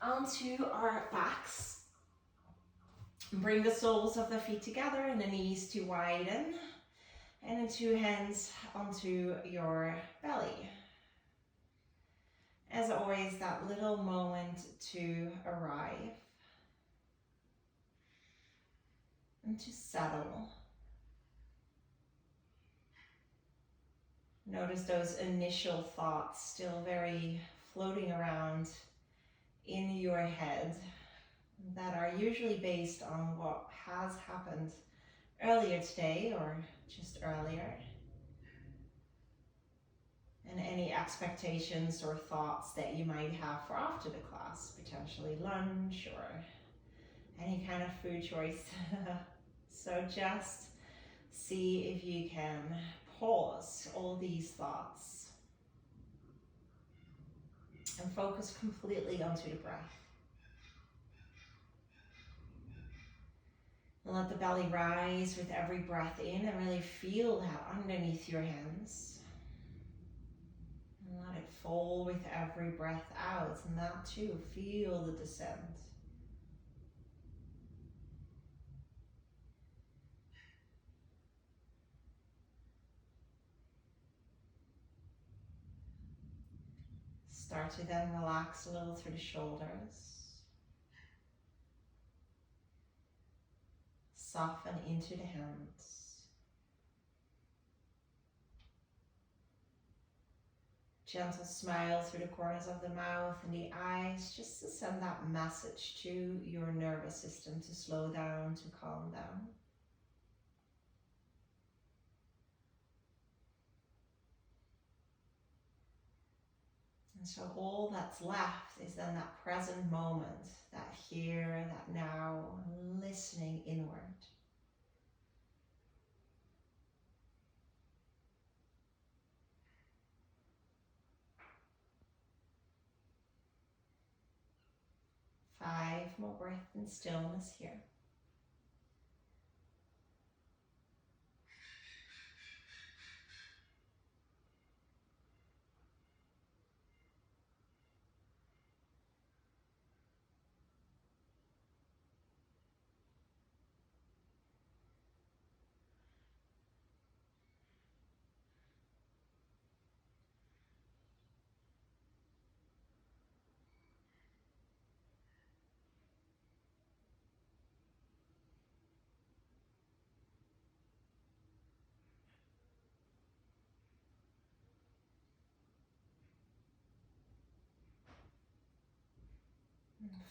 onto our backs. Bring the soles of the feet together and the knees to widen. And then 2 hands onto your belly. As always, that little moment to arrive and to settle. Notice those initial thoughts still very floating around in your head that are usually based on what has happened earlier today or just earlier. And any expectations or thoughts that you might have for after the class, potentially lunch or any kind of food choice. So just see if you can pause all these thoughts and focus completely onto the breath. And let the belly rise with every breath in and really feel that underneath your hands. And let it fall with every breath out, and that too, feel the descent. Start to then relax a little through the shoulders. Soften into the hands. Gentle smile through the corners of the mouth and the eyes, just to send that message to your nervous system to slow down, to calm down. And so all that's left is then that present moment, that here, that now, listening inward. Five more breaths in stillness here.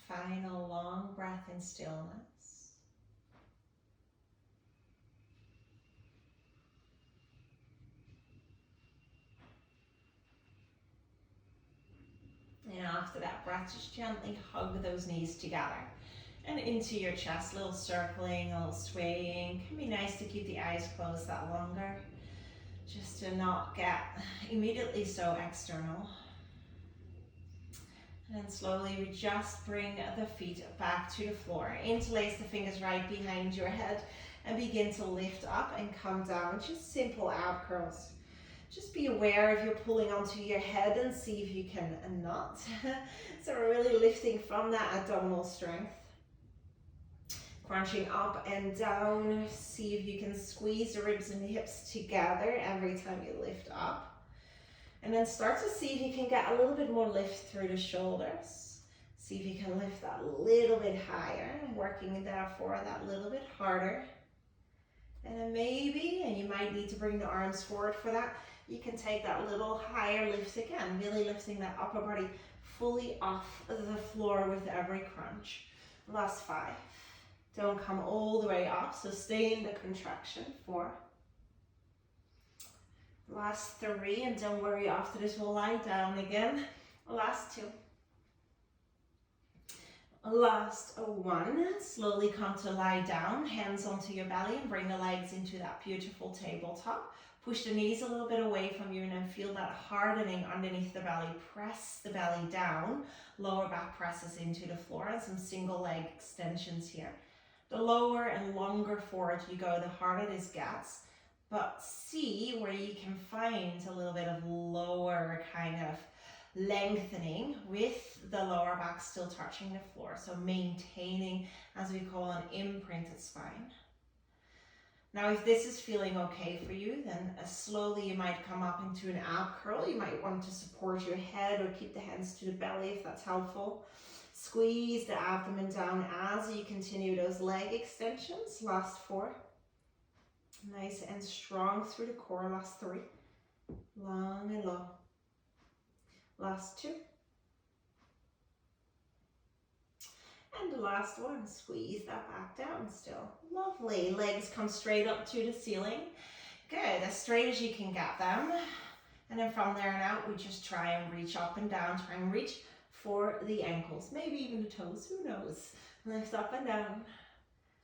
Final long breath in stillness. And after that breath, just gently hug those knees together and into your chest, a little circling, a little swaying. Can be nice to keep the eyes closed that longer, just to not get immediately so external. And then slowly we just bring the feet back to the floor. Interlace the fingers right behind your head and begin to lift up and come down. Just simple ab curls. Just be aware if you're pulling onto your head and see if you can not. So we're really lifting from that abdominal strength. Crunching up and down. See if you can squeeze the ribs and the hips together every time you lift up. And then start to see if you can get a little bit more lift through the shoulders. See if you can lift that a little bit higher, working therefore that little bit harder. And then maybe, and you might need to bring the arms forward for that, you can take that little higher lift again, really lifting that upper body fully off the floor with every crunch. Last 5. Don't come all the way up, so stay in the contraction. 4. Last 3, and don't worry, after this we'll lie down again. Last 2. Last 1, slowly come to lie down, hands onto your belly and bring the legs into that beautiful tabletop. Push the knees a little bit away from you and then feel that hardening underneath the belly. Press the belly down, lower back presses into the floor, and some single leg extensions here. The lower and longer forward you go, the harder this gets. But see where you can find a little bit of lower kind of lengthening with the lower back still touching the floor. So maintaining, as we call, an imprinted spine. Now, if this is feeling okay for you, then slowly you might come up into an ab curl. You might want to support your head or keep the hands to the belly if that's helpful. Squeeze the abdomen down as you continue those leg extensions. Last 4. Nice and strong through the core. Last 3. Long and low. Last 2. And the last one, squeeze that back down still. Lovely. Legs come straight up to the ceiling. Good, as straight as you can get them. And then from there on out, we just try and reach up and down, try and reach for the ankles, maybe even the toes, who knows. Lift up and down.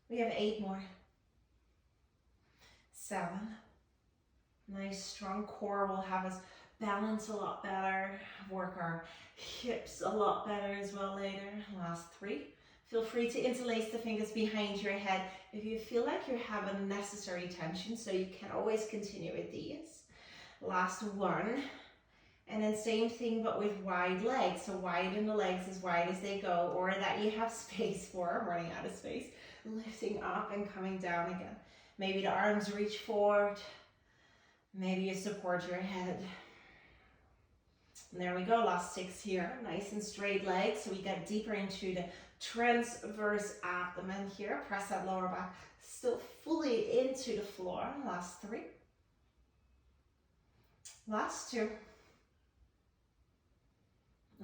We have 8 more. 7. Nice strong core will have us balance a lot better, work our hips a lot better as well later. Last 3. Feel free to interlace the fingers behind your head if you feel like you have unnecessary tension, so you can always continue with these. Last 1. And then same thing but with wide legs. So widen the legs as wide as they go, or that you have space for. I'm running out of space. Lifting up and coming down again. Maybe the arms reach forward. Maybe you support your head. And there we go, last 6 here. Nice and straight legs, so we get deeper into the transverse abdomen here. Press that lower back still fully into the floor. Last 3. Last 2.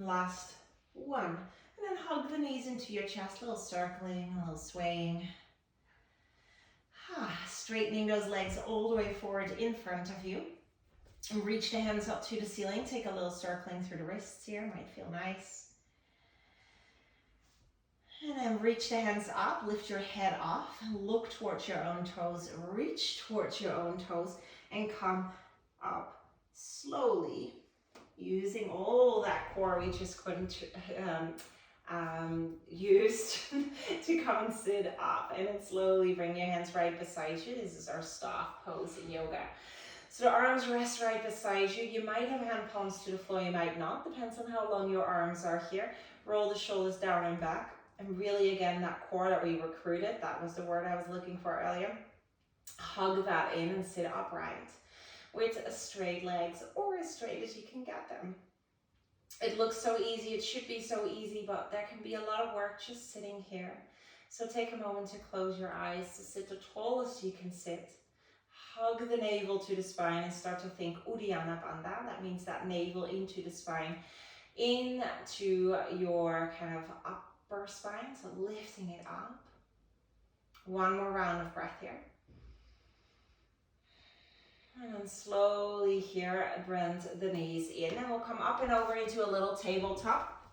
Last 1. And then hug the knees into your chest, a little circling, a little swaying. Straightening those legs all the way forward in front of you. And reach the hands up to the ceiling. Take a little circling through the wrists here, might feel nice. And then reach the hands up, lift your head off, look towards your own toes, reach towards your own toes, and come up slowly, using all that core we just couldn't use to come and sit up. And then slowly bring your hands right beside you. This is our staff pose in yoga. So the arms rest right beside you. You might have hand palms to the floor, you might not. Depends on how long your arms are here. Roll the shoulders down and back. And really, again, that core that we recruited, that was the word I was looking for earlier. Hug that in and sit upright with straight legs, or as straight as you can get them. It looks so easy, it should be so easy, but there can be a lot of work just sitting here. So take a moment to close your eyes, to sit the tallest you can sit. Hug the navel to the spine and start to think Uddiyana Bandha. That means that navel into the spine, into your kind of upper spine, so lifting it up. 1 more round of breath here. And then slowly here, bend the knees in, and we'll come up and over into a little tabletop.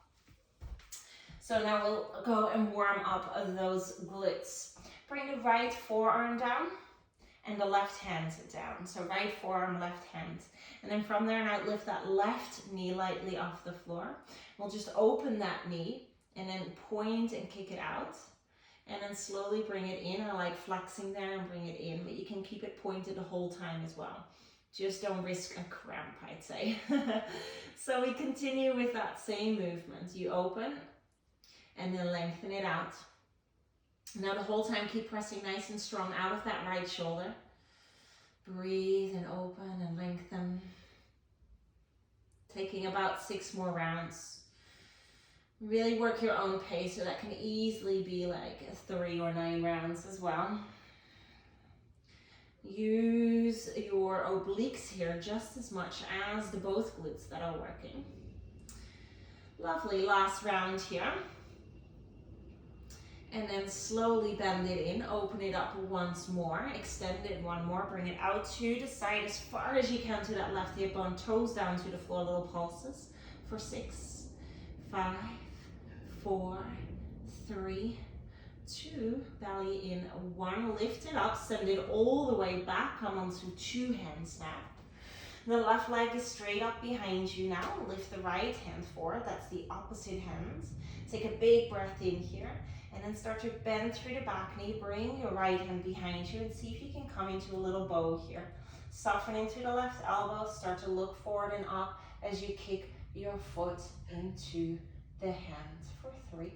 So now we'll go and warm up those glutes. Bring the right forearm down and the left hand down. So right forearm, left hand. And then from there on out, lift that left knee lightly off the floor. We'll just open that knee and then point and kick it out. And then slowly bring it in. I like flexing there and bring it in, but you can keep it pointed the whole time as well. Just don't risk a cramp, I'd say. So we continue with that same movement. You open and then lengthen it out. Now the whole time keep pressing nice and strong out of that right shoulder. Breathe and open and lengthen. Taking about 6 more rounds. Really work your own pace, so that can easily be like 3 or 9 rounds as well. Use your obliques here just as much as the both glutes that are working. Lovely, last round here. And then slowly bend it in, open it up once more, extend it 1 more, bring it out to the side as far as you can to that left hip bone, toes down to the floor, little pulses for 6, 5, 4, 3, 2, belly in 1, lift it up, send it all the way back, come onto 2 hands now. The left leg is straight up behind you now, lift the right hand forward, that's the opposite hand. Take a big breath in here, and then start to bend through the back knee, bring your right hand behind you, and see if you can come into a little bow here. Soften into the left elbow, start to look forward and up as you kick your foot into the hand for 3.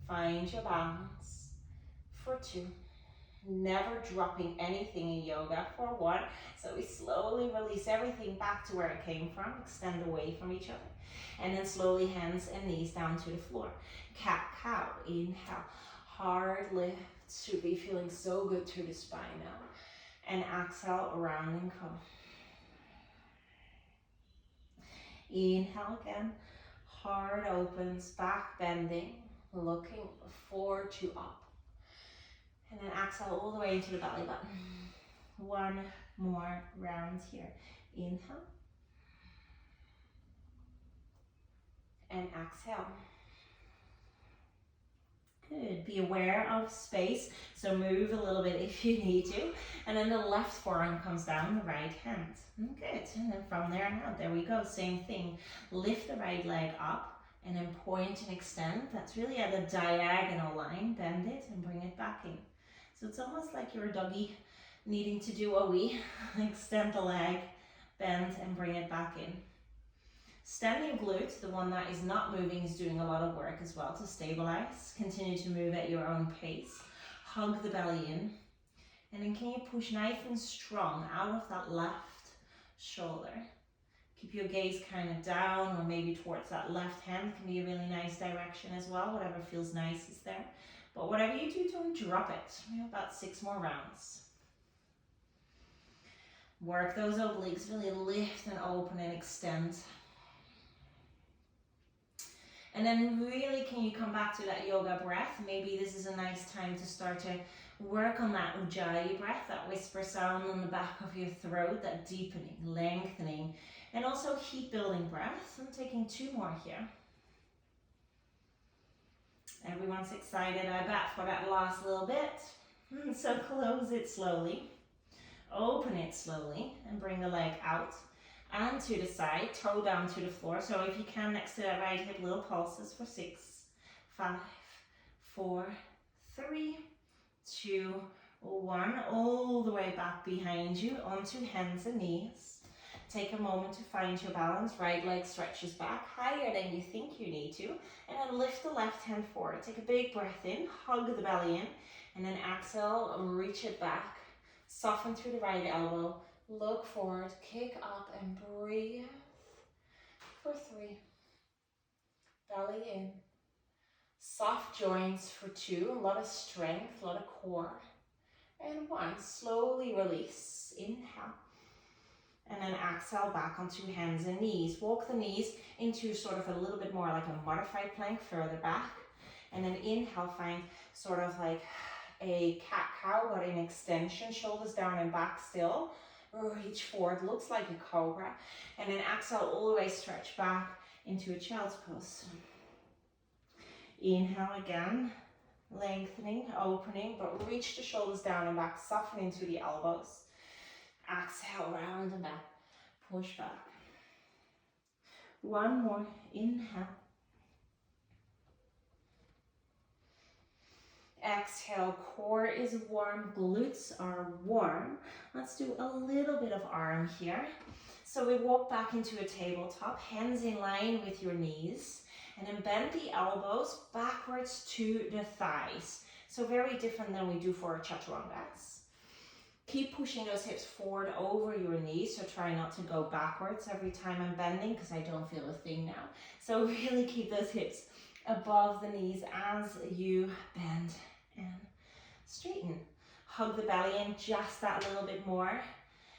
Find your balance for 2. Never dropping anything in yoga for 1. So we slowly release everything back to where it came from, extend away from each other. And then slowly hands and knees down to the floor. Cat-cow, inhale. Hard lift, should be feeling so good through the spine now. And exhale, round and come. Inhale again, heart opens, back bending, looking forward to up. And then exhale all the way into the belly button. 1 more round here. Inhale. And exhale. Good. Be aware of space, so move a little bit if you need to. And then the left forearm comes down, the right hand. Good. And then from there on out, there we go. Same thing. Lift the right leg up and then point and extend. That's really at a diagonal line. Bend it and bring it back in. So it's almost like you're a doggy needing to do a wee. Extend the leg, bend and bring it back in. Standing glute, the one that is not moving, is doing a lot of work as well to stabilize. Continue to move at your own pace. Hug the belly in. And then can you push nice and strong out of that left shoulder. Keep your gaze kind of down or maybe towards that left hand. Can be a really nice direction as well. Whatever feels nice is there. But whatever you do, don't drop it. We have about 6 more rounds. Work those obliques. Really lift and open and extend. And then really, can you come back to that yoga breath? Maybe this is a nice time to start to work on that ujjayi breath, that whisper sound on the back of your throat, that deepening, lengthening, and also heat building breath. I'm taking 2 more here. Everyone's excited, I bet, for that last little bit. So close it slowly, open it slowly, and bring the leg out. And to the side, toe down to the floor. So if you can, next to that right hip, little pulses for 6, 5, 4, 3, 2, 1. All the way back behind you onto hands and knees. Take a moment to find your balance. Right leg stretches back higher than you think you need to. And then lift the left hand forward. Take a big breath in, hug the belly in. And then exhale, reach it back. Soften through the right elbow. Look forward, kick up and breathe for 3. Belly in. Soft joints for 2. A lot of strength, a lot of core. And 1. Slowly release. Inhale. And then exhale back onto hands and knees. Walk the knees into sort of a little bit more like a modified plank further back. And then inhale, find sort of like a cat-cow, but in extension. Shoulders down and back still. Reach forward, looks like a cobra. And then exhale, all the way stretch back into a child's pose. Inhale again, lengthening, opening, but reach the shoulders down and back, soften into the elbows. Exhale, round and back, push back. 1 more, inhale. Exhale, core is warm, glutes are warm. Let's do a little bit of arm here. So we walk back into a tabletop, hands in line with your knees, and then bend the elbows backwards to the thighs. So very different than we do for chaturangas. Keep pushing those hips forward over your knees, so try not to go backwards every time I'm bending because I don't feel a thing now. So really keep those hips above the knees as you bend and straighten. Hug the belly in just that little bit more.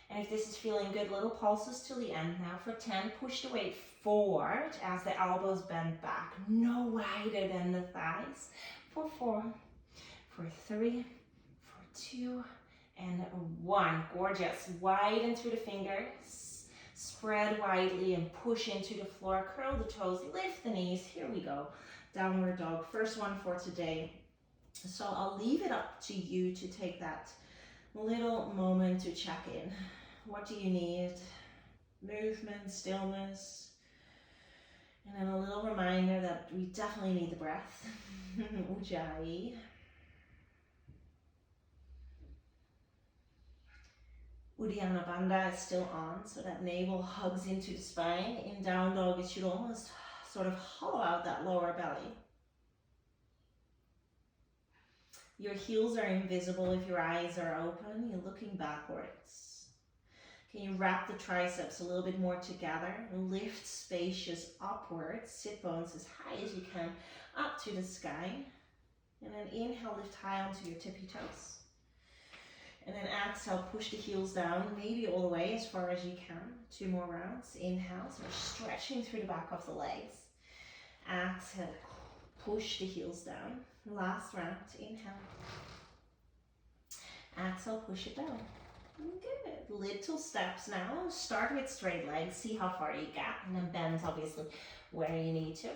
And if this is feeling good, little pulses till the end. Now for 10, push the weight forward as the elbows bend back, no wider than the thighs. For 4, for 3, for 2, and 1. Gorgeous. Widen through the fingers. Spread widely and push into the floor. Curl the toes, lift the knees. Here we go. Downward dog. First one for today. So I'll leave it up to you to take that little moment to check in. What do you need? Movement, stillness, and then a little reminder that we definitely need the breath. Ujjayi. Uddiyana Bandha is still on, so that navel hugs into the spine. In down dog, it should almost sort of hollow out that lower belly. Your heels are invisible if your eyes are open. You're looking backwards. Can you wrap the triceps a little bit more together? Lift spacious upwards. Sit bones as high as you can up to the sky. And then inhale, lift high onto your tippy toes. And then exhale, push the heels down, maybe all the way as far as you can. 2 more rounds. Inhale, so we're stretching through the back of the legs. Exhale, push the heels down. Last round, inhale. Exhale, push it down. Good. Little steps now. Start with straight legs, see how far you get, and then bend obviously where you need to.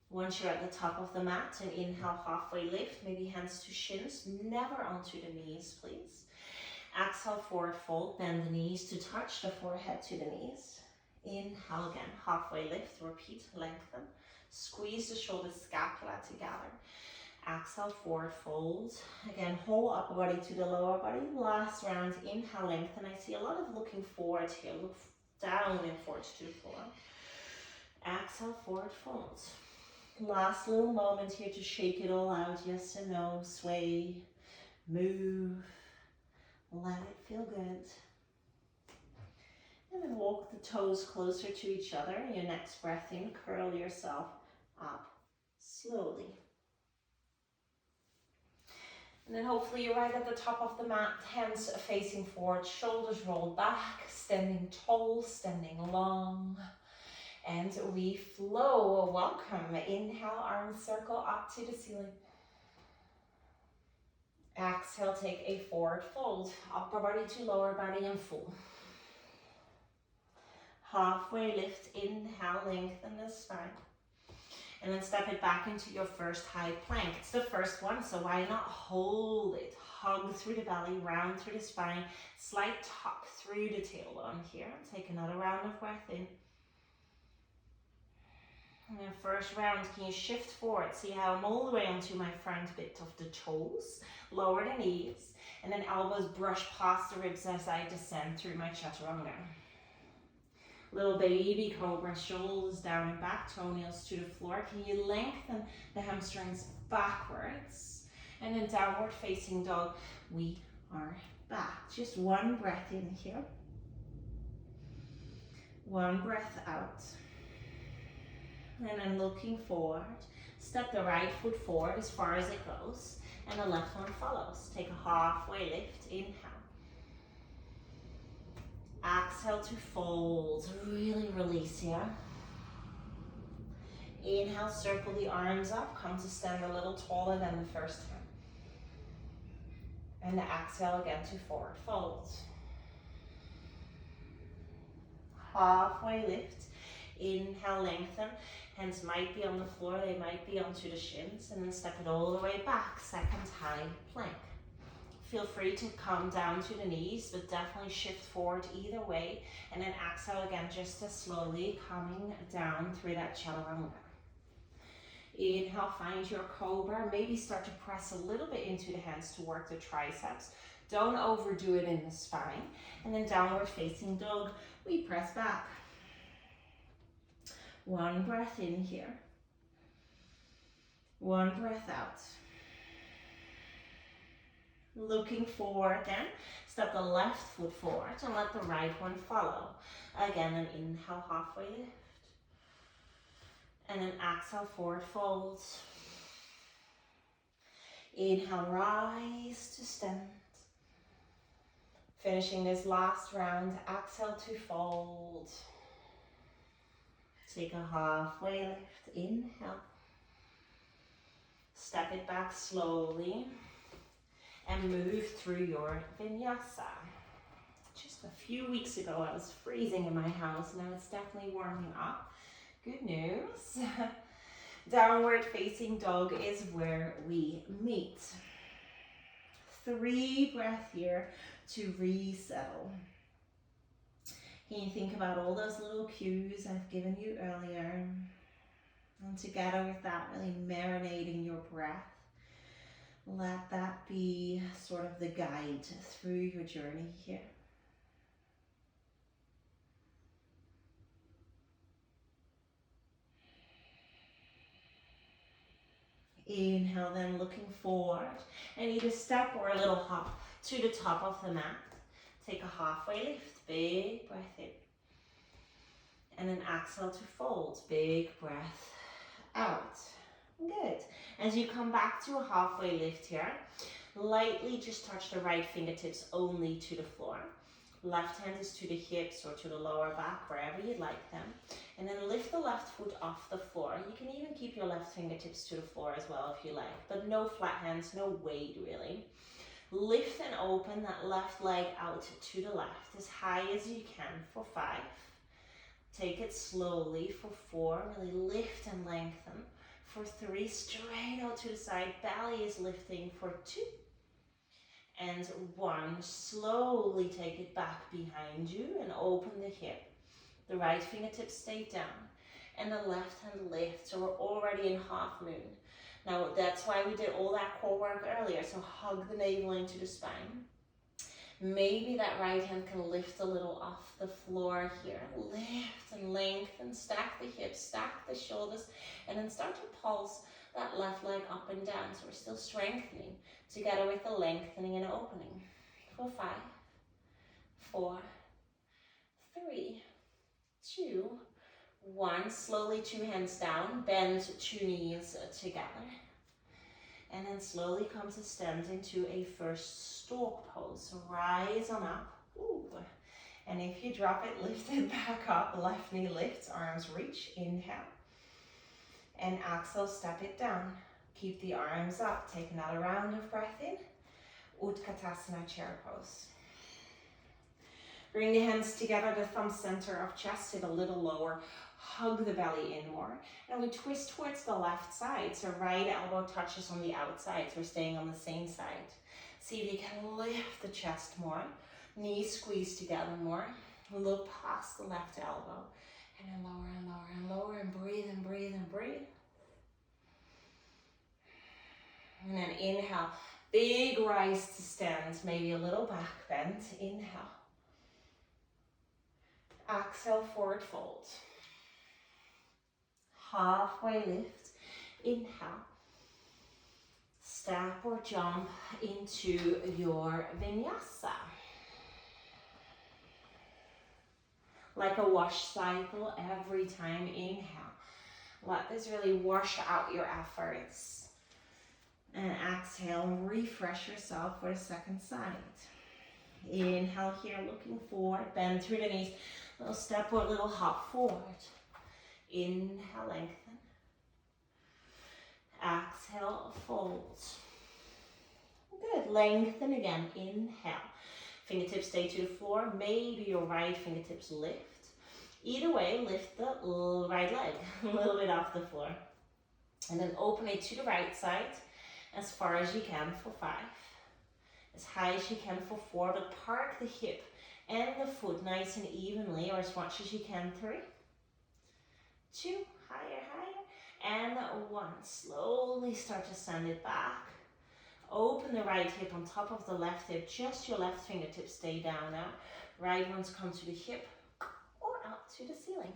Once you're at the top of the mat, and inhale, halfway lift, maybe hands to shins, never onto the knees, please. Exhale, forward fold, bend the knees to touch the forehead to the knees. Inhale again, halfway lift, repeat, lengthen. Squeeze the shoulder scapula together. Exhale, forward fold. Again, whole upper body to the lower body. Last round, inhale, lengthen. I see a lot of looking forward here. Look down and forward to the floor. Exhale, forward fold. Last little moment here to shake it all out. Yes and no. Sway, move, let it feel good. And then walk the toes closer to each other. Your next breath in, curl yourself up slowly. And then hopefully you're right at the top of the mat, hands facing forward, shoulders rolled back, standing tall, standing long. And we flow. Welcome. Inhale, arms circle up to the ceiling. Exhale, take a forward fold. Upper body to lower body and full. Halfway lift, inhale, lengthen the spine. And then step it back into your first high plank. It's the first one, so why not hold it? Hug through the belly, round through the spine. Slight tuck through the tailbone here. Take another round of breath in. And then first round, can you shift forward? See how I'm all the way onto my front bit of the toes. Lower the knees. And then elbows brush past the ribs as I descend through my chaturanga. Little baby cobra, shoulders down and back, toenails to the floor. Can you lengthen the hamstrings backwards? And then downward facing dog, we are back. Just one breath in here. One breath out. And then looking forward, step the right foot forward as far as it goes, and the left one follows. Take a halfway lift, inhale. Exhale to fold, really release here. Inhale, circle the arms up, come to stand a little taller than the first time. And exhale again to forward fold. Halfway lift, inhale, lengthen. Hands might be on the floor, they might be onto the shins, and then step it all the way back, second high plank. Feel free to come down to the knees, but definitely shift forward either way, and then exhale again just as slowly, coming down through that chaturanga. Inhale, find your cobra, maybe start to press a little bit into the hands to work the triceps. Don't overdo it in the spine, and then downward facing dog, we press back. One breath in here. One breath out. Looking forward then, step the left foot forward and let the right one follow. Again, an inhale, halfway lift. And then exhale, forward fold. Inhale, rise to stand. Finishing this last round, exhale to fold. Take a halfway lift, inhale. Step it back slowly and move through your vinyasa. Just a few weeks ago I was freezing in my house, now it's definitely warming up. Good news. Downward facing dog is where we meet. 3 breaths here to resettle. Can you think about all those little cues I've given you earlier? And together with that, really marinating your breath. Let that be sort of the guide through your journey here. Inhale, then looking forward. And either step or a little hop to the top of the mat. Take a halfway lift, big breath in. And then exhale to fold, big breath out. Good. As you come back to a halfway lift here, lightly just touch the right fingertips only to the floor. Left hand is to the hips or to the lower back, wherever you'd like them. And then lift the left foot off the floor. You can even keep your left fingertips to the floor as well if you like, but no flat hands, no weight really. Lift and open that left leg out to the left as high as you can for 5. Take it slowly for 4, really lift and lengthen. For 3, straight out to the side, belly is lifting for 2. And 1, slowly take it back behind you and open the hip. The right fingertips stay down and the left hand lifts, so we're already in half moon. Now that's why we did all that core work earlier, so hug the navel into the spine. Maybe that right hand can lift a little off the floor here. Lift and lengthen, stack the hips, stack the shoulders, and then start to pulse that left leg up and down. So we're still strengthening together with the lengthening and opening. For 5, 4, 3, 2, 1. Slowly 2 hands down, bend 2 knees together. And then slowly come to stand into a first stork pose. So rise on up. Ooh. And if you drop it, lift it back up. Left knee lifts, arms reach. Inhale. And exhale, step it down. Keep the arms up. Take another round of breath in. Utkatasana chair pose. Bring the hands together, the thumb center of chest, sit a little lower. Hug the belly in more. And we twist towards the left side. So right elbow touches on the outside. So we're staying on the same side. See if you can lift the chest more. Knees squeeze together more. Look past the left elbow. And then lower and lower and lower. And breathe and breathe and breathe. And then inhale. Big rise to stand. Maybe a little back bend. Inhale. Exhale, forward fold. Halfway lift. Inhale. Step or jump into your vinyasa. Like a wash cycle every time. Inhale. Let this really wash out your efforts. And exhale, refresh yourself for the second side. Inhale here, looking forward. Bend through the knees. Little step or little hop forward. Inhale, lengthen. Exhale, fold. Good, lengthen again. Inhale. Fingertips stay to the floor. Maybe your right fingertips lift. Either way, lift the right leg a little bit off the floor. And then open it to the right side as far as you can for 5. As high as you can for 4, but park the hip and the foot nice and evenly, or as much as you can. 3, 2, higher, higher, and 1. Slowly start to send it back. Open the right hip on top of the left hip, just your left fingertips stay down now. Right ones come to the hip or up to the ceiling.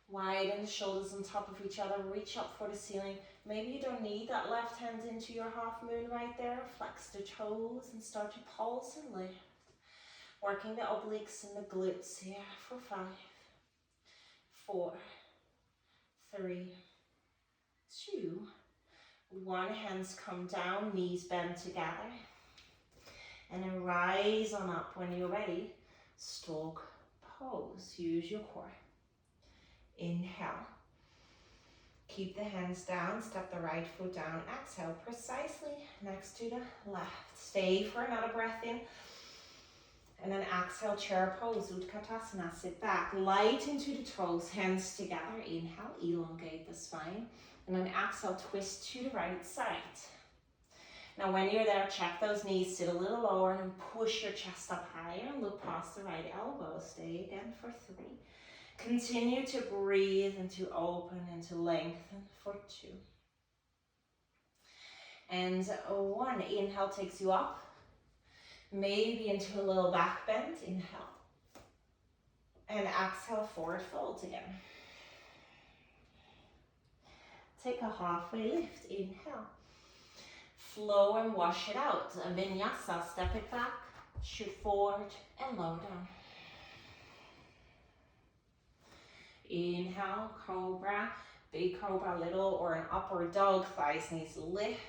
Widen the shoulders on top of each other, reach up for the ceiling. Maybe you don't need that left hand into your half moon right there. Flex the toes and start to pulse and lift. Working the obliques and the glutes here for 5, 4, 3, 2, 1. Hands come down, knees bend together. And then rise on up when you're ready. Stork pose. Use your core. Inhale. Keep the hands down, step the right foot down. Exhale precisely next to the left. Stay for another breath in. And then exhale, chair pose, Utkatasana. Sit back, light into the toes, hands together. Inhale, elongate the spine. And then exhale, twist to the right side. Now when you're there, check those knees, sit a little lower and push your chest up higher and look past the right elbow. Stay again for 3. Continue to breathe and to open and to lengthen for 2. And 1. Inhale takes you up. Maybe into a little back bend. Inhale. And exhale, forward fold again. Take a halfway lift, inhale. Flow and wash it out. A vinyasa, step it back, shoot forward and lower down. Inhale, cobra, big cobra, little or an upward dog, thighs, knees lift.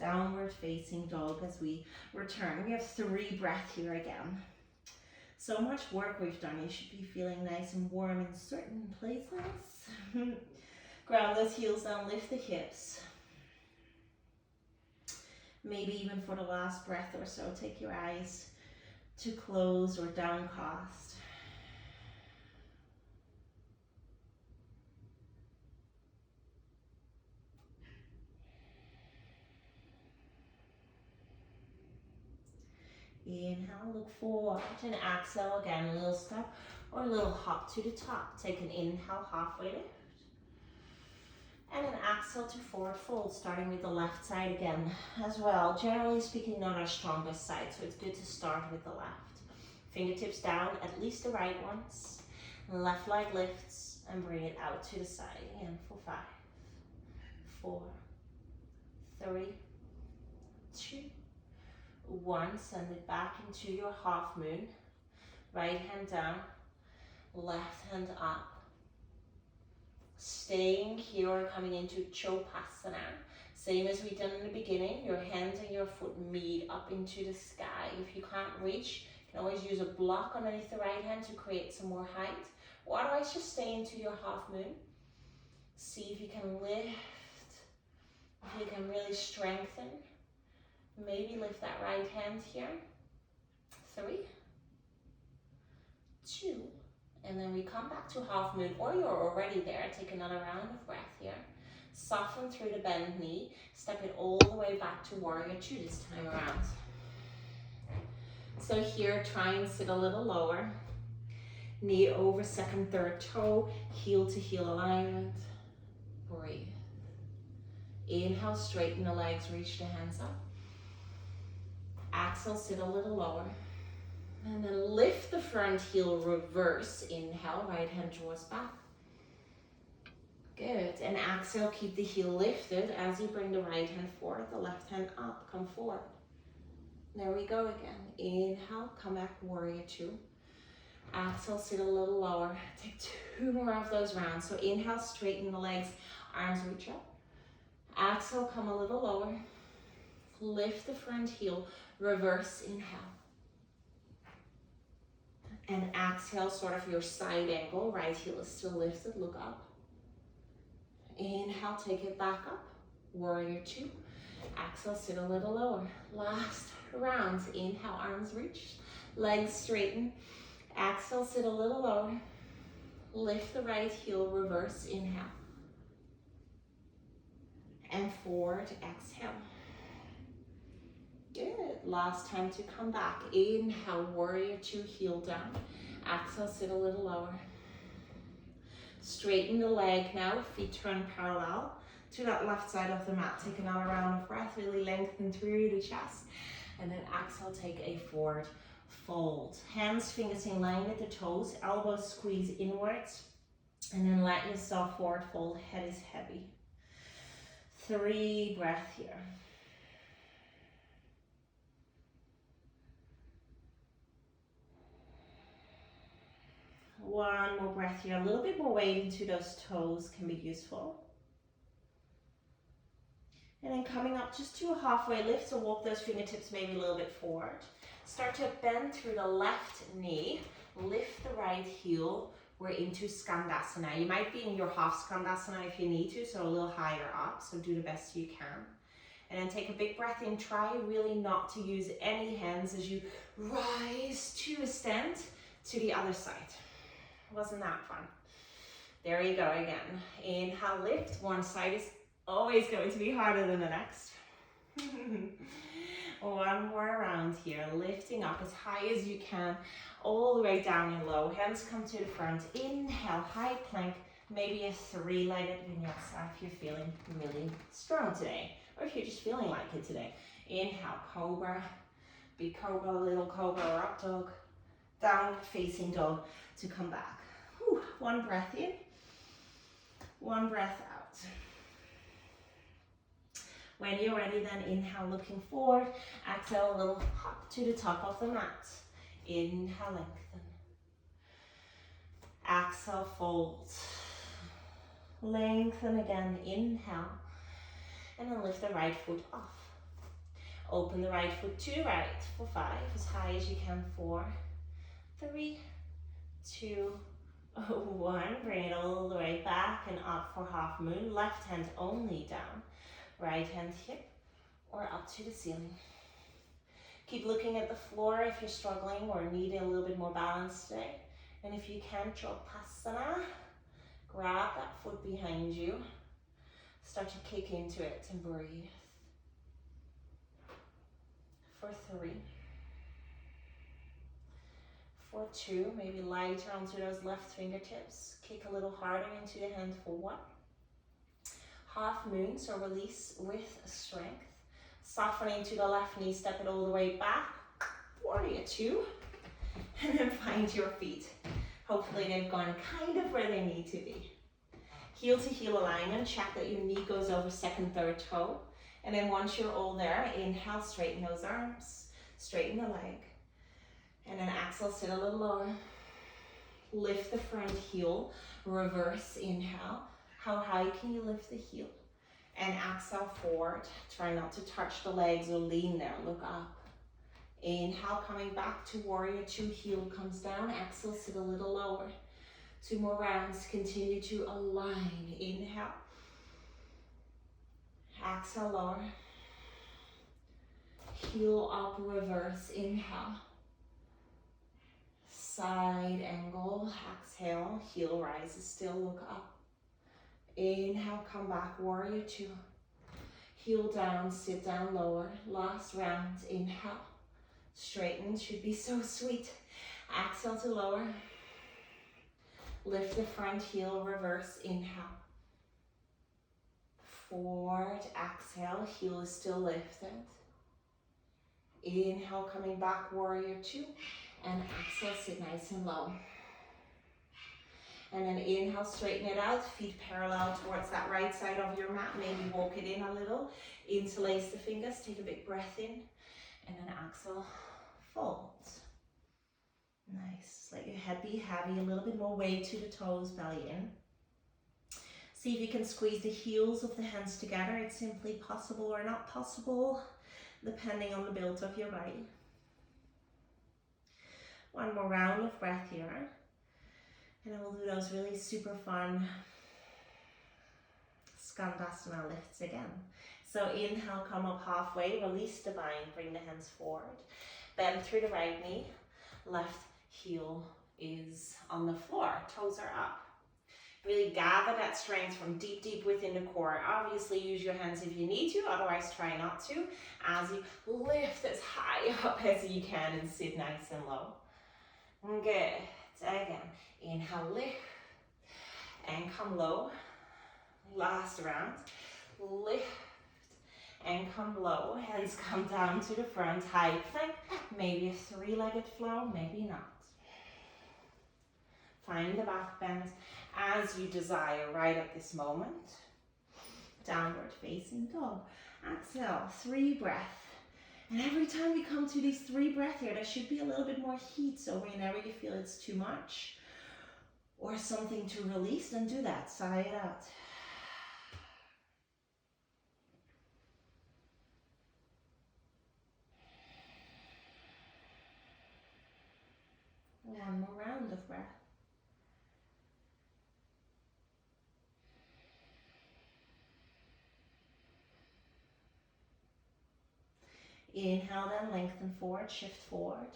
Downward facing dog as we return. We have 3 breaths here again. So much work we've done. You should be feeling nice and warm in certain places. Ground those heels down, lift the hips. Maybe even for the last breath or so, take your eyes to closed or downcast. Inhale, look forward, and exhale again, a little step or a little hop to the top. Take an inhale, halfway lift. And an exhale to forward fold, starting with the left side again as well. Generally speaking, not our strongest side, so it's good to start with the left. Fingertips down, at least the right ones. Left leg lifts and bring it out to the side. Again for 5, 4, 3, 2, 1. Send it back into your half moon. Right hand down, left hand up. Staying here or coming into Chopasana. Same as we done in the beginning. Your hands and your foot meet up into the sky. If you can't reach, you can always use a block underneath the right hand to create some more height. Or otherwise just stay into your half moon. See if you can lift. If you can really strengthen. Maybe lift that right hand here. 3, 2, and then we come back to half moon, or you're already there. Take another round of breath here. Soften through the bent knee. Step it all the way back to warrior 2 this time around. So here, try and sit a little lower. Knee over second, third toe, heel to heel alignment. Breathe. Inhale, straighten the legs, reach the hands up. Exhale, sit a little lower. And then lift the front heel, reverse. Inhale, right hand draws back. Good. And exhale, keep the heel lifted as you bring the right hand forward, the left hand up, come forward. There we go again. Inhale, come back, warrior 2. Exhale, sit a little lower. Take 2 more of those rounds. So inhale, straighten the legs, arms reach up. Exhale, come a little lower. Lift the front heel, reverse, inhale. And exhale, sort of your side angle. Right heel is still lifted, look up. Inhale, take it back up. Warrior 2. Exhale, sit a little lower. Last round. Inhale, arms reach. Legs straighten. Exhale, sit a little lower. Lift the right heel, reverse, inhale. And forward, exhale. Good. Last time to come back. Inhale, warrior 2, heel down. Exhale, sit a little lower. Straighten the leg now, feet turn parallel to that left side of the mat. Take another round of breath, really lengthen through the chest. And then exhale, take a forward fold. Hands, fingers in line with the toes, elbows squeeze inwards. And then let yourself forward fold, head is heavy. 3 breaths here. One more breath here. A little bit more weight into those toes can be useful. And then coming up just to a halfway lift, so walk those fingertips maybe a little bit forward. Start to bend through the left knee. Lift the right heel. We're into Skandasana. You might be in your half Skandasana if you need to, so a little higher up. So do the best you can. And then take a big breath in. Try really not to use any hands as you rise to a stand to the other side. Wasn't that fun? There you go again. Inhale, lift. One side is always going to be harder than the next. One more round here. Lifting up as high as you can, all the way down and low. Hands come to the front. Inhale, high plank. Maybe a 3-legged vinyasa if you're feeling really strong today, or if you're just feeling like it today. Inhale, cobra, big cobra, little cobra, or up dog, down facing dog to come back. Whew. One breath in, one breath out. When you're ready, then inhale, looking forward. Exhale, a little hop to the top of the mat. Inhale, lengthen. Exhale, fold. Lengthen again, inhale. And then lift the right foot off. Open the right foot to the right for 5, as high as you can. 4, 3, 2, 1. Bring it all the way back and up for half moon. Left hand only down. Right hand hip or up to the ceiling. Keep looking at the floor if you're struggling or need a little bit more balance today. And if you can't, Shavasana. Grab that foot behind you. Start to kick into it and breathe. For 3. For 2, maybe lighter onto those left fingertips. Kick a little harder into the hand for 1. Half moon, so release with strength. Soften into the left knee, step it all the way back. Warrior 2. And then find your feet. Hopefully they've gone kind of where they need to be. Heel to heel alignment, check that your knee goes over second, third toe. And then once you're all there, inhale, straighten those arms, straighten the leg. And then exhale, sit a little lower. Lift the front heel, reverse inhale. How high can you lift the heel? And exhale forward. Try not to touch the legs or lean there, look up. Inhale, coming back to warrior 2, heel comes down. Exhale, sit a little lower. 2 more rounds, continue to align. Inhale. Exhale, lower. Heel up, reverse, inhale. Side angle, exhale, heel rises, still look up. Inhale, come back, warrior 2. Heel down, sit down lower. Last round, inhale. Straighten, should be so sweet. Exhale to lower. Lift the front heel, reverse, inhale. Forward, exhale, heel is still lifted. Inhale, coming back, warrior 2. And exhale, sit nice and low. And then inhale, straighten it out, feet parallel towards that right side of your mat. Maybe walk it in a little. Interlace the fingers, take a big breath in. And then exhale, fold. Nice, let your head be heavy, a little bit more weight to the toes, belly in. See if you can squeeze the heels of the hands together. It's simply possible or not possible, depending on the build of your body. 1 more round of breath here. And then we'll do those really super fun Skandasana lifts again. So inhale, come up halfway, release the bind, bring the hands forward. Bend through the right knee, left heel is on the floor, toes are up. Really gather that strength from deep, deep within the core. Obviously use your hands if you need to, otherwise try not to. As you lift as high up as you can and sit nice and low. Good, again, inhale, lift and come low. Last round, lift and come low. Hands come down to the front, high plank. Maybe a 3-legged flow, maybe not. Find the back bend as you desire right at this moment. Downward facing dog. Exhale, 3 breaths. And every time we come to these 3 breaths here, there should be a little bit more heat. So whenever you feel it's too much or something to release, then do that. Sigh it out. One more round of breath. Inhale, then lengthen forward, shift forward.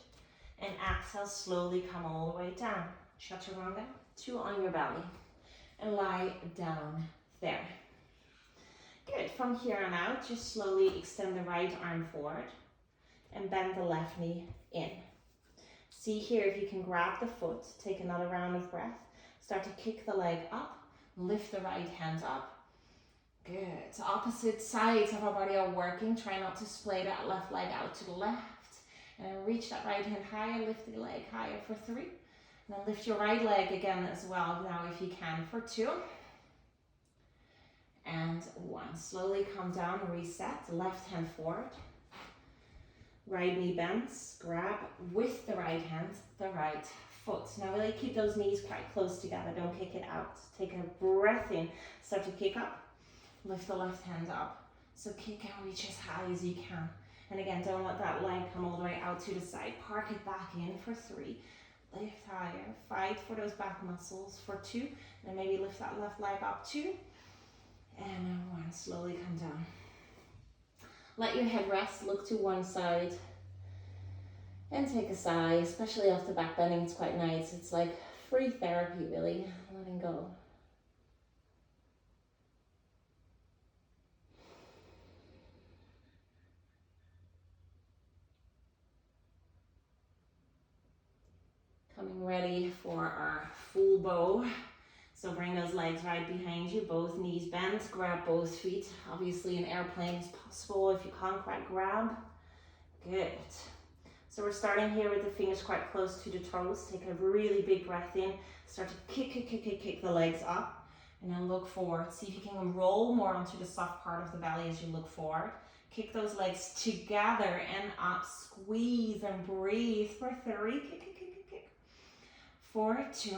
And exhale, slowly come all the way down. Chaturanga, 2 on your belly. And lie down there. Good, from here on out, just slowly extend the right arm forward. And bend the left knee in. See here if you can grab the foot, take another round of breath. Start to kick the leg up, lift the right hand up. Good, so opposite sides of our body are working. Try not to splay that left leg out to the left. And then reach that right hand higher, lift the leg higher for 3. And then lift your right leg again as well now if you can for 2. and 1. Slowly come down, reset, left hand forward. Right knee bends, grab with the right hand, the right foot. Now really keep those knees quite close together, don't kick it out. Take a breath in, start to kick up, lift the left hand up. So kick and reach as high as you can. And again, don't let that leg come all the way out to the side. Park it back in for 3. Lift higher, fight for those back muscles for 2. And maybe lift that left leg up 2. And 1, slowly come down. Let your head rest, look to one side. And take a sigh, especially after back bending, it's quite nice. It's like free therapy, really, letting go. Coming ready for our full bow. So bring those legs right behind you, both knees bent, grab both feet. Obviously an airplane is possible if you can't quite grab. Good. So we're starting here with the fingers quite close to the toes. Take a really big breath in. Start to kick the legs up. And then look forward. See if you can roll more onto the soft part of the belly as you look forward. Kick those legs together and up. Squeeze and breathe for 3. Kick. 4, 2.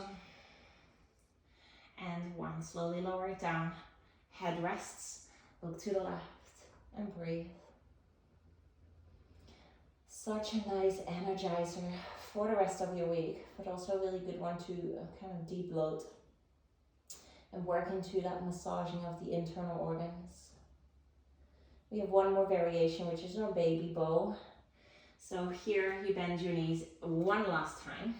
And 1. Slowly lower it down. Head rests. Look to the left and breathe. Such a nice energizer for the rest of your week, but also a really good one to kind of deep load and work into that massaging of the internal organs. We have one more variation, which is our baby bow. So here you bend your knees one last time.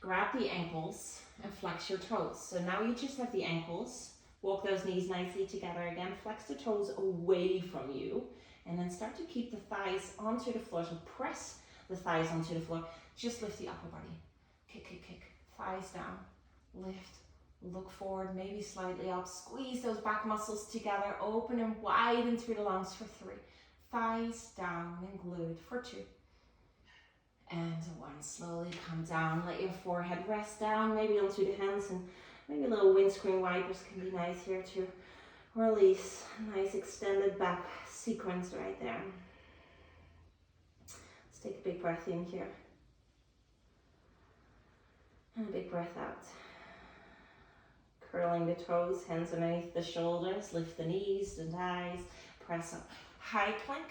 Grab the ankles and flex your toes. So now you just have the ankles. Walk those knees nicely together again. Flex the toes away from you. And then start to keep the thighs onto the floor. So press the thighs onto the floor. Just lift the upper body. Kick. Thighs down. Lift. Look forward, maybe slightly up. Squeeze those back muscles together. Open and widen through the lungs for 3. Thighs down and glued for 2. And 1. Slowly come down. Let your forehead rest down, maybe onto the hands, and maybe a little windscreen wipers can be nice here to release. Nice extended back sequence right there. Let's take a big breath in here. And a big breath out. Curling the toes, hands underneath the shoulders, lift the knees, the thighs, press up. High plank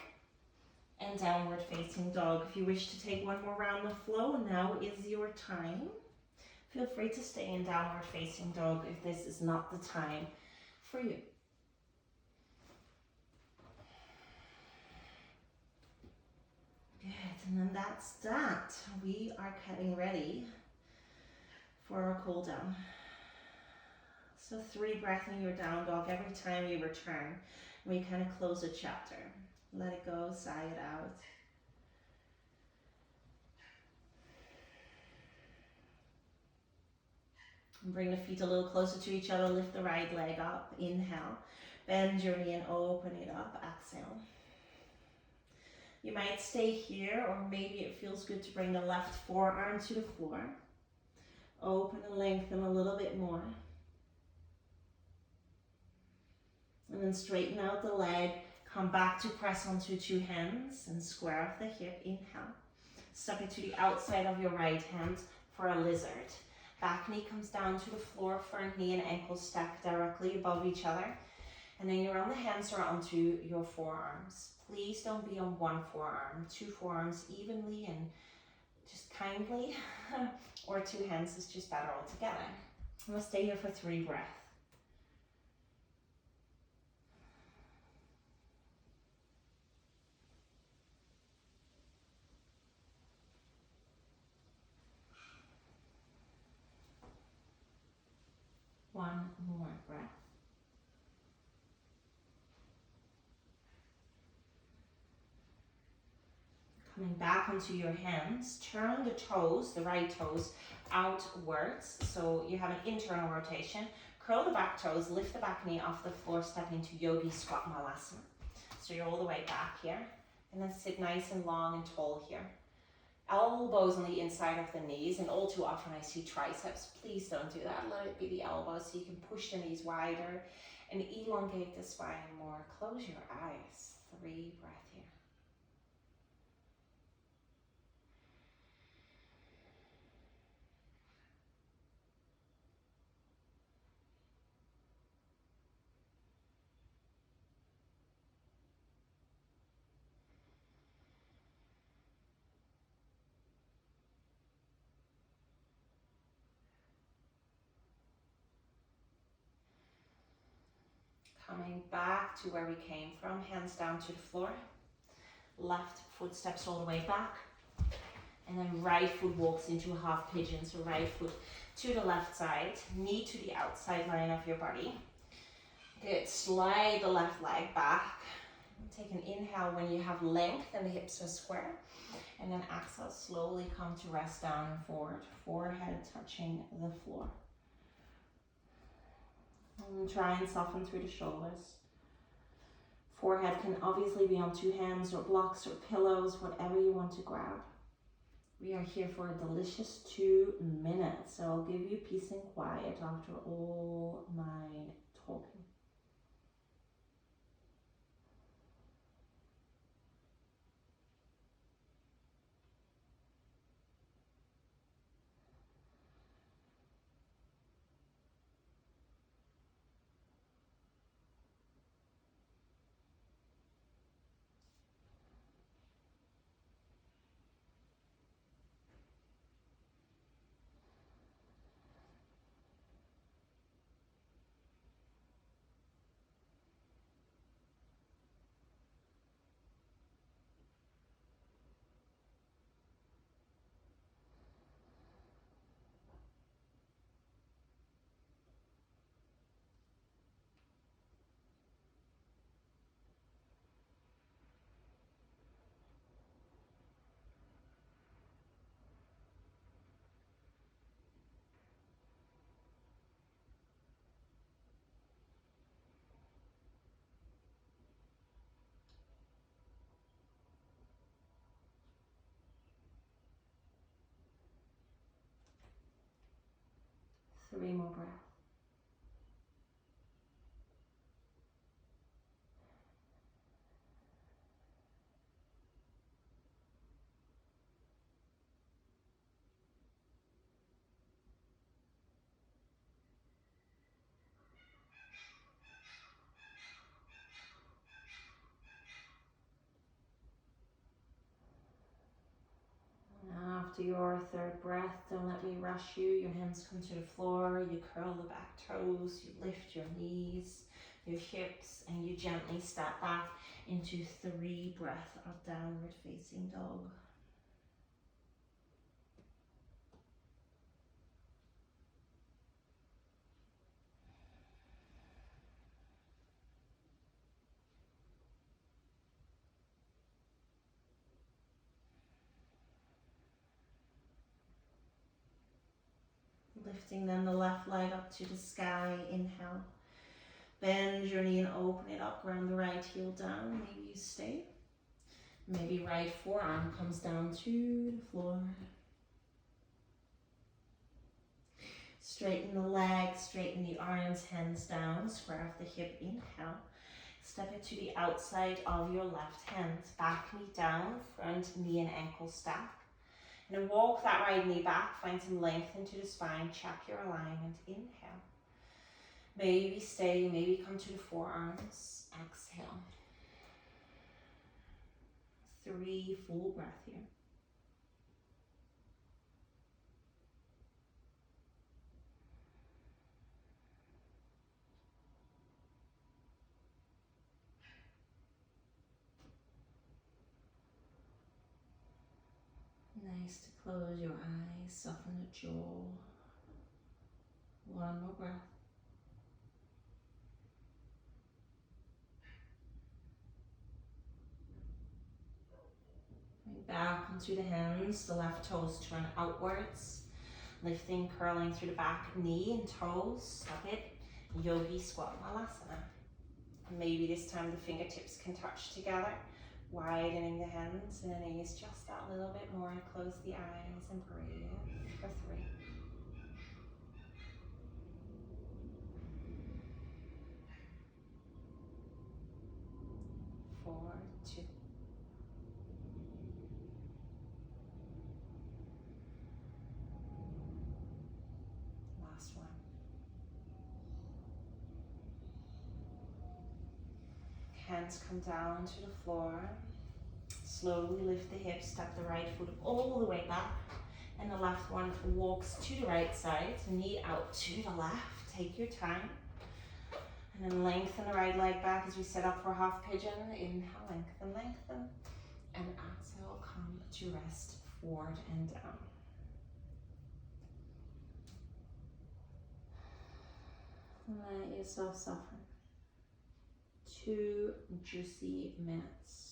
and downward facing dog. If you wish to take one more round of flow, now is your time. Feel free to stay in downward facing dog if this is not the time for you. Good, and then that's that. We are getting ready for our cool down. So 3 breaths in your down dog every time you return. We kind of close a chapter. Let it go, sigh it out. And bring the feet a little closer to each other. Lift the right leg up. Inhale. Bend your knee and open it up. Exhale. You might stay here, or maybe it feels good to bring the left forearm to the floor. Open and lengthen a little bit more. And then straighten out the leg. Come back to press onto 2 hands and square off the hip. Inhale. Step it to the outside of your right hand for a lizard. Back knee comes down to the floor, front knee and ankle stacked directly above each other. And then you run the hands around onto your forearms. Please don't be on one forearm. 2 forearms evenly and just kindly. Or 2 hands is just better altogether. We'll stay here for 3 breaths. One more breath. Coming back onto your hands, turn the toes, the right toes, outwards. So you have an internal rotation. Curl the back toes, lift the back knee off the floor, step into Yogi Squat Malasana. So you're all the way back here. And then sit nice and long and tall here. Elbows on the inside of the knees, and all too often I see triceps. Please don't do that. Let it be the elbows so you can push the knees wider And elongate the spine more. Close your eyes. 3 breath here. Coming back to where we came from, hands down to the floor. Left foot steps all the way back. And then right foot walks into a half pigeon. So right foot to the left side, knee to the outside line of your body. Good, slide the left leg back. Take an inhale when you have length and the hips are square. And then exhale, slowly come to rest down and forward. Forehead touching the floor. And try and soften through the shoulders. Forehead can obviously be on 2 hands or blocks or pillows, whatever you want to grab. We are here for a delicious 2 minutes. So I'll give you peace and quiet after all my talking. Three more breaths. After your 3rd breath, don't let me rush you. Your hands come to the floor, you curl the back toes, you lift your knees, your hips, and you gently step back into 3 breaths of downward facing dog. Lifting then the left leg up to the sky, inhale. Bend your knee and open it up, ground the right heel down, maybe you stay. Maybe right forearm comes down to the floor. Straighten the legs, straighten the arms, hands down, square off the hip, inhale. Step it to the outside of your left hand, back knee down, front knee and ankle stack. And then walk that right knee back, find some length into the spine, check your alignment, inhale. Maybe stay, maybe come to the forearms, exhale. 3 full breath here. Nice to close your eyes, soften the jaw. 1 more breath. Bring back onto the hands, the left toes turn outwards. Lifting, curling through the back knee and toes. Stop it. Yogi squat malasana. Maybe this time the fingertips can touch together. Widening the hands and the knees just that little bit more. Close the eyes and breathe for 3. 4, 2. Last one. Hands come down to the floor. Slowly lift the hips, step the right foot all the way back. And the left one walks to the right side, knee out to the left. Take your time. And then lengthen the right leg back as we set up for half pigeon. Inhale, lengthen, lengthen. And exhale, come to rest, forward and down. Let yourself soften. 2 juicy minutes.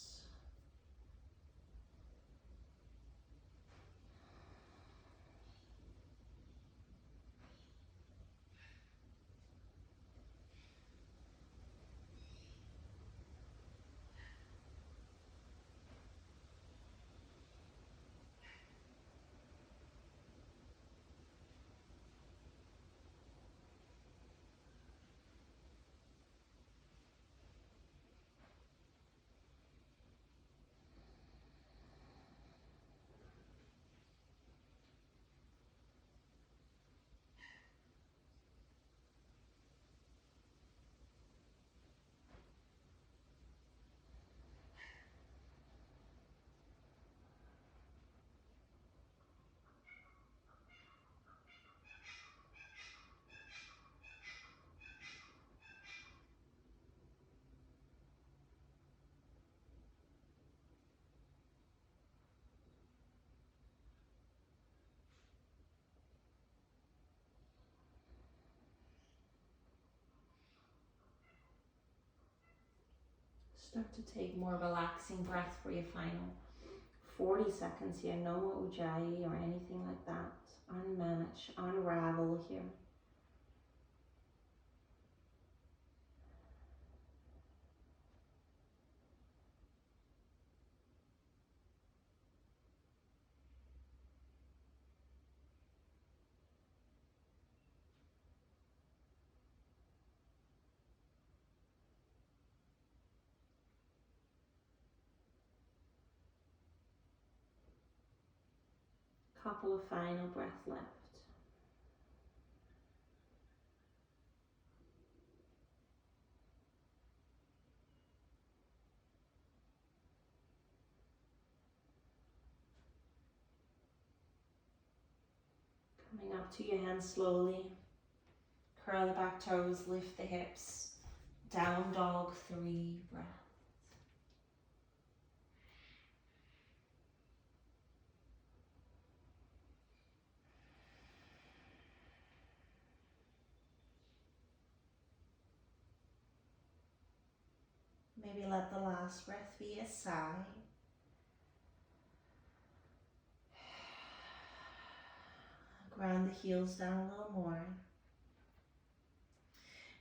Start to take more relaxing breath for your final 40 seconds here. No ujjayi or anything like that. Unmanage, unravel here. Couple of final breaths left. Coming up to your hands slowly. Curl the back toes, lift the hips. Down dog, 3 breaths. Maybe let the last breath be a sigh. Ground the heels down a little more.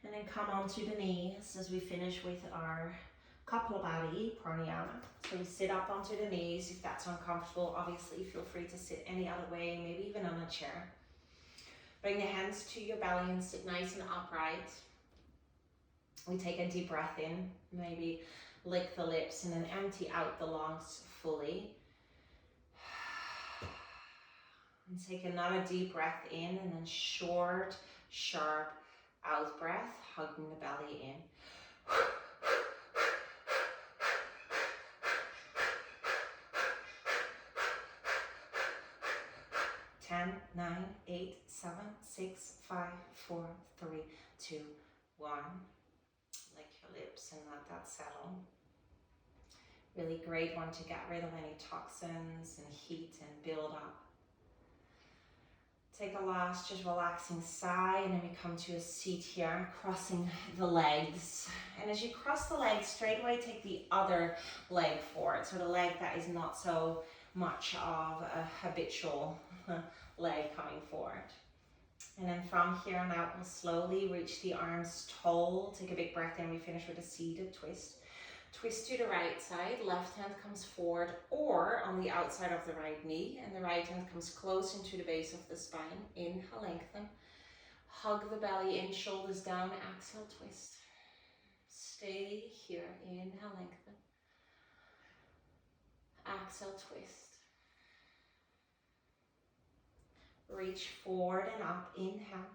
And then come onto the knees as we finish with our Kapalabhati pranayama. So we sit up onto the knees. If that's uncomfortable, obviously feel free to sit any other way, maybe even on a chair. Bring the hands to your belly and sit nice and upright. We take a deep breath in, maybe lick the lips and then empty out the lungs fully. And take another deep breath in and then short, sharp out breath, hugging the belly in. 10, 9, 8, 7, 6, 5, 4, 3, 2, 1. Lick your lips and let that settle. Really great one to get rid of any toxins and heat and build up. Take a last just relaxing sigh, and then we come to a seat here, crossing the legs. And as you cross the legs, straight away take the other leg forward. So the leg that is not so much of a habitual leg coming forward. And then from here on out, we'll slowly reach the arms tall. Take a big breath in. We finish with a seated twist. Twist to the right side, left hand comes forward or on the outside of the right knee, and the right hand comes close into the base of the spine. Inhale, lengthen. Hug the belly in, shoulders down, exhale, twist. Stay here, inhale, lengthen. exhale, twist. Reach forward and up, inhale.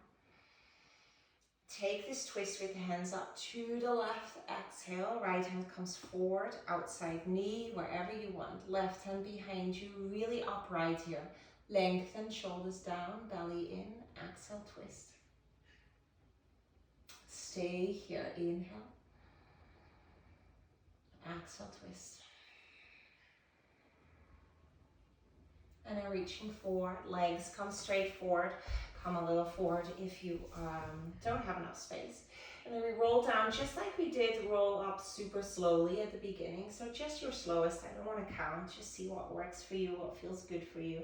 Take this twist with the hands up to the left, exhale. Right hand comes forward, outside knee, wherever you want. Left hand behind you, really upright here. Lengthen, shoulders down, belly in, exhale, twist. Stay here, inhale. Exhale, twist. And then reaching forward, legs come straight forward. Come a little forward if you don't have enough space. And then we roll down just like we did, roll up super slowly at the beginning. So just your slowest, I don't want to count, just see what works for you, what feels good for you.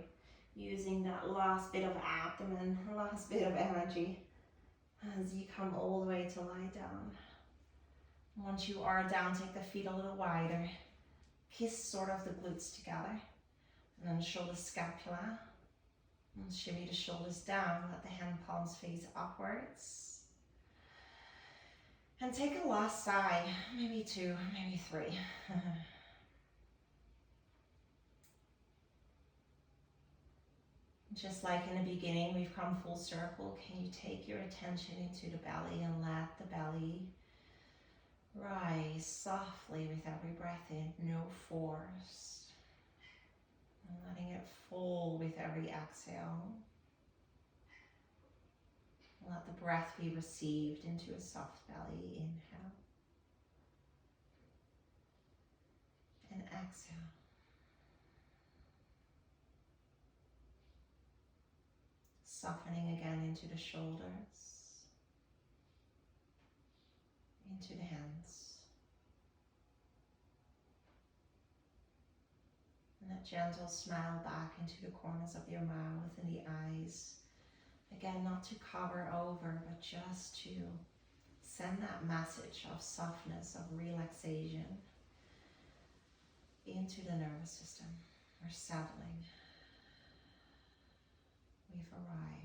Using that last bit of abdomen, last bit of energy as you come all the way to lie down. Once you are down, take the feet a little wider. Kiss sort of the glutes together. And then shoulder scapula. And shimmy the shoulders down, let the hand palms face upwards. And take a last sigh, maybe 2, maybe 3. Just like in the beginning, we've come full circle. Can you take your attention into the belly and let the belly rise softly with every breath in, no force. And letting it fall with every exhale. Let the breath be received into a soft belly. Inhale. And exhale. Softening again into the shoulders. Into the hands. And that gentle smile back into the corners of your mouth and the eyes. Again, not to cover over, but just to send that message of softness, of relaxation into the nervous system. We're settling. We've arrived.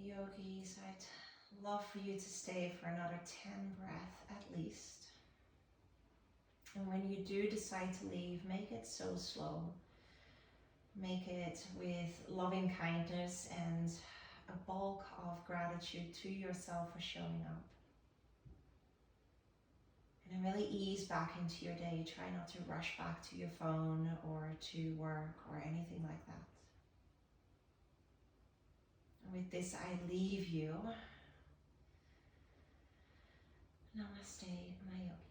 Yogis, I'd love for you to stay for another 10 breaths at least. And when you do decide to leave, make it so slow. Make it with loving kindness and a bulk of gratitude to yourself for showing up. And then really ease back into your day. Try not to rush back to your phone or to work or anything like that. With this, I leave you. Namaste, my yogi.